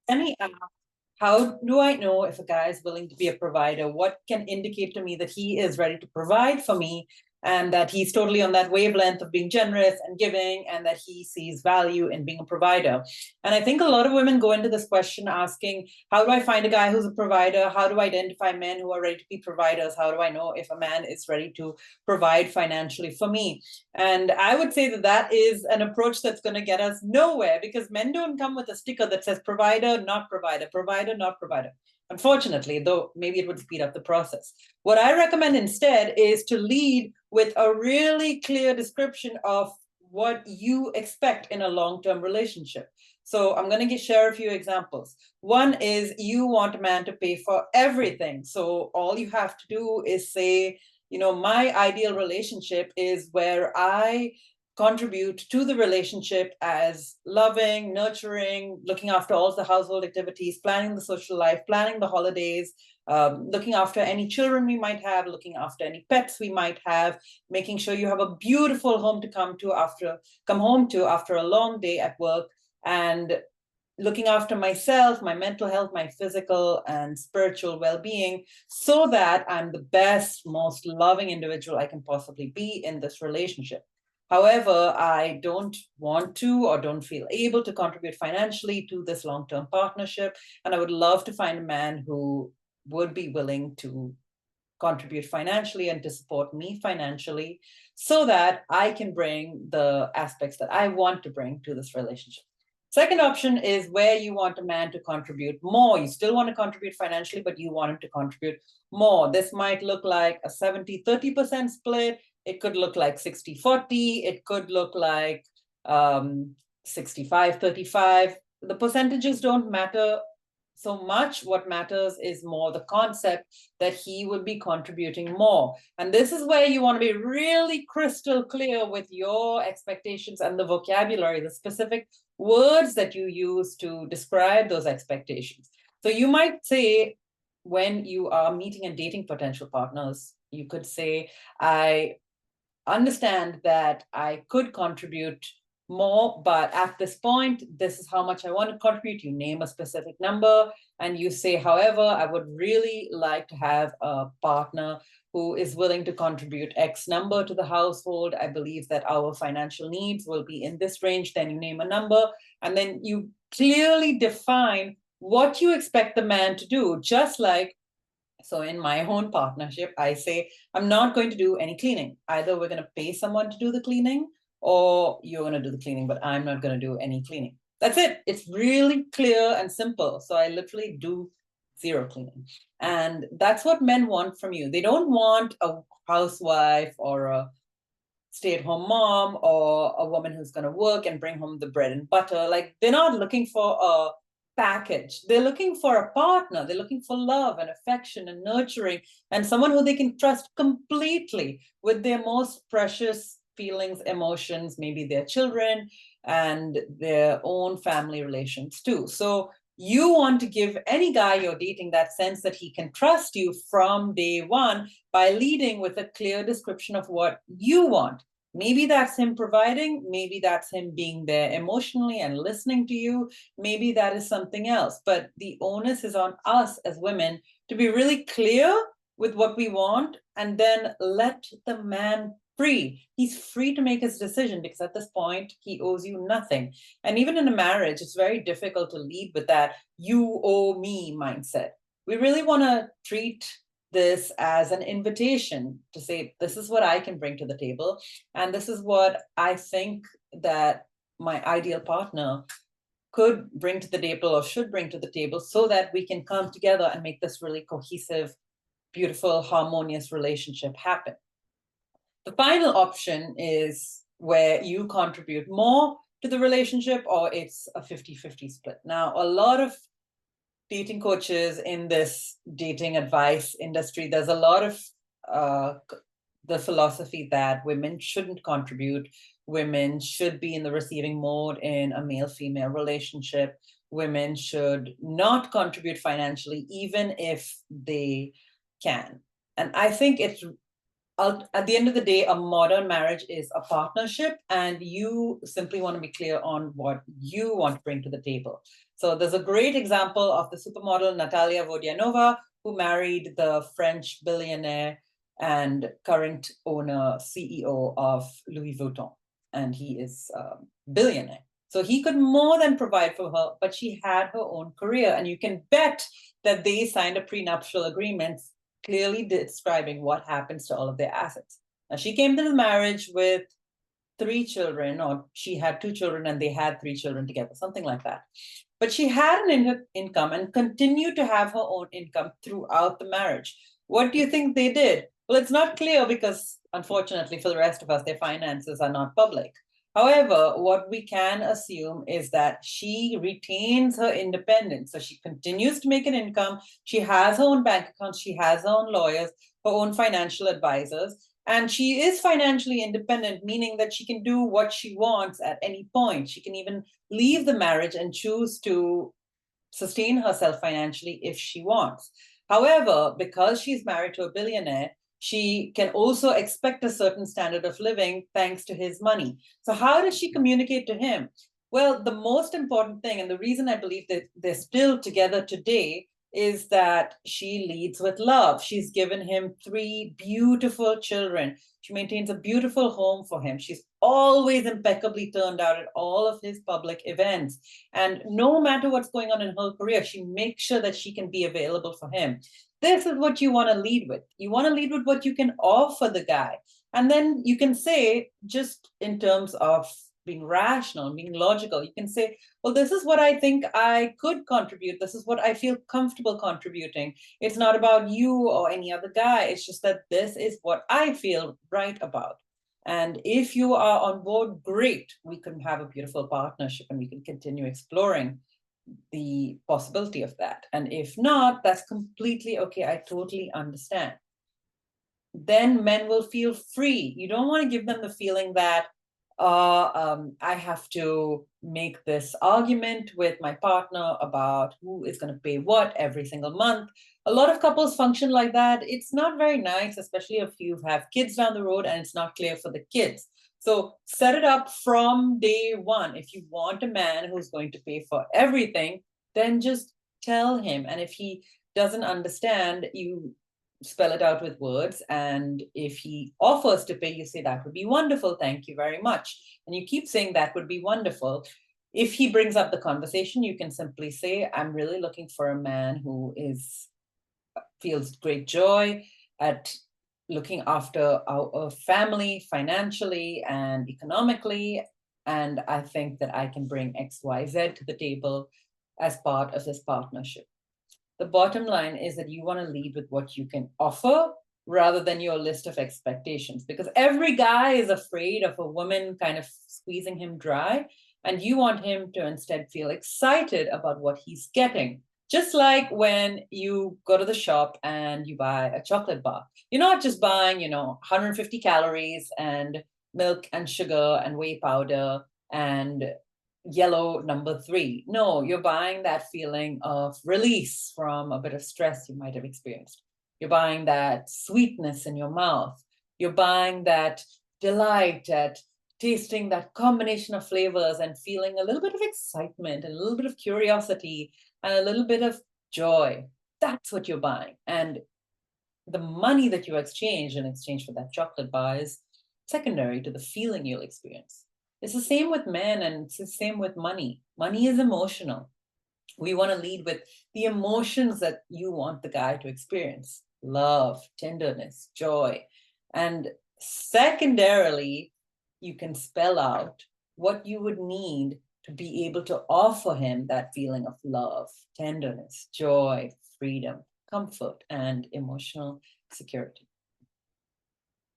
Any how do I know if a guy is willing to be a provider? What can indicate to me that he is ready to provide for me and that he's totally on that wavelength of being generous and giving and that he sees value in being a provider? And I think a lot of women go into this question asking, how do I find a guy who's a provider? How do I identify men who are ready to be providers? How do I know if a man is ready to provide financially for me? And I would say that that is an approach that's going to get us nowhere because men don't come with a sticker that says provider, not provider, provider, not provider. Unfortunately, though maybe it would speed up the process. What I recommend instead is to lead with a really clear description of what you expect in a long-term relationship. So I'm going to share a few examples. One is you want a man to pay for everything. So all you have to do is say, my ideal relationship is where I contribute to the relationship as loving, nurturing, looking after all the household activities, planning the social life, planning the holidays, looking after any children we might have, looking after any pets we might have, making sure you have a beautiful home to come home to after a long day at work, and looking after myself, my mental health, my physical and spiritual well-being, so that I'm the best, most loving individual I can possibly be in this relationship. However, I don't want to or don't feel able to contribute financially to this long-term partnership. And I would love to find a man who would be willing to contribute financially and to support me financially so that I can bring the aspects that I want to bring to this relationship. Second option is where you want a man to contribute more. You still want to contribute financially, but you want him to contribute more. This might look like a 70-30% split. It could look like 60-40. It could look like 65-35. The percentages don't matter so much. What matters is more the concept that he will be contributing more. And this is where you want to be really crystal clear with your expectations and the vocabulary, the specific words that you use to describe those expectations. So you might say, when you are meeting and dating potential partners, you could say, I understand that I could contribute more, but at this point, this is how much I want to contribute. You name a specific number and you say, however, I would really like to have a partner who is willing to contribute X number to the household. I believe that our financial needs will be in this range. Then you name a number and then you clearly define what you expect the man to do, just like, so in my own partnership, I say, I'm not going to do any cleaning. Either we're going to pay someone to do the cleaning or you're going to do the cleaning, but I'm not going to do any cleaning. That's it. It's really clear and simple. So I literally do zero cleaning. And that's what men want from you. They don't want a housewife or a stay-at-home mom or a woman who's going to work and bring home the bread and butter. Like, they're not looking for a package. They're looking for a partner. They're looking for love and affection and nurturing and someone who they can trust completely with their most precious feelings, emotions, maybe their children and their own family relations too. So you want to give any guy you're dating that sense that he can trust you from day one by leading with a clear description of what you want. Maybe that's him providing, maybe that's him being there emotionally and listening to you, maybe that is something else. But the onus is on us as women to be really clear with what we want and then let the man free. He's free to make his decision because at this point he owes you nothing. And even in a marriage, it's very difficult to lead with that you owe me mindset. We really want to treat this as an invitation to say, this is what I can bring to the table. And this is what I think that my ideal partner could bring to the table or should bring to the table so that we can come together and make this really cohesive, beautiful, harmonious relationship happen. The final option is where you contribute more to the relationship or it's a 50-50 split. Now, a lot of dating coaches in this dating advice industry, there's a lot of the philosophy that women shouldn't contribute. Women should be in the receiving mode in a male-female relationship. Women should not contribute financially, even if they can. And I think it's at the end of the day, a modern marriage is a partnership, and you simply want to be clear on what you want to bring to the table. So there's a great example of the supermodel Natalia Vodianova, who married the French billionaire and current owner, CEO of Louis Vuitton. And he is a billionaire. So he could more than provide for her, but she had her own career. And you can bet that they signed a prenuptial agreement clearly describing what happens to all of their assets. Now, she came to the marriage with 3 children, or she had 2 children and they had 3 children together, something like that. But she had an income and continued to have her own income throughout the marriage. What do you think they did? Well, it's not clear because, unfortunately, for the rest of us, their finances are not public. However, what we can assume is that she retains her independence. So she continues to make an income. She has her own bank accounts. She has her own lawyers, her own financial advisors. And she is financially independent, meaning that she can do what she wants at any point. She can even leave the marriage and choose to sustain herself financially if she wants. However, because she's married to a billionaire, she can also expect a certain standard of living thanks to his money. So, how does she communicate to him? Well, the most important thing, and the reason I believe that they're still together today, is that she leads with love. She's given him 3 beautiful children. She maintains a beautiful home for him. She's always impeccably turned out at all of his public events. And no matter what's going on in her career, she makes sure that she can be available for him. This is what you want to lead with. You want to lead with what you can offer the guy. And then you can say, just in terms of being rational, being logical, you can say, well, this is what I think I could contribute. This is what I feel comfortable contributing. It's not about you or any other guy. It's just that this is what I feel right about. And if you are on board, great. We can have a beautiful partnership and we can continue exploring the possibility of that. And if not, that's completely okay. I totally understand. Then men will feel free. You don't want to give them the feeling that I have to make this argument with my partner about who is going to pay what every single month. A lot of couples function like that. It's not very nice, especially if you have kids down the road and it's not clear for the kids. So set it up from day one. If you want a man who's going to pay for everything, then just tell him. And if he doesn't understand, you spell it out with words. And if he offers to pay, you say, that would be wonderful. Thank you very much. And you keep saying that would be wonderful. If he brings up the conversation, you can simply say, I'm really looking for a man who feels great joy at looking after our family financially and economically. And I think that I can bring XYZ to the table as part of this partnership. The bottom line is that you want to lead with what you can offer rather than your list of expectations, because every guy is afraid of a woman kind of squeezing him dry. And you want him to instead feel excited about what he's getting. Just like when you go to the shop and you buy a chocolate bar, you're not just buying, 150 calories and milk and sugar and whey powder and yellow number 3. No, you're buying that feeling of release from a bit of stress you might have experienced. You're buying that sweetness in your mouth. You're buying that delight at tasting that combination of flavors and feeling a little bit of excitement and a little bit of curiosity and a little bit of joy. That's what you're buying. And the money that you exchange in exchange for that chocolate bar is secondary to the feeling you'll experience. It's the same with men and it's the same with money. Money is emotional. We want to lead with the emotions that you want the guy to experience: love, tenderness, joy. And secondarily, you can spell out what you would need to be able to offer him that feeling of love, tenderness, joy, freedom, comfort, and emotional security.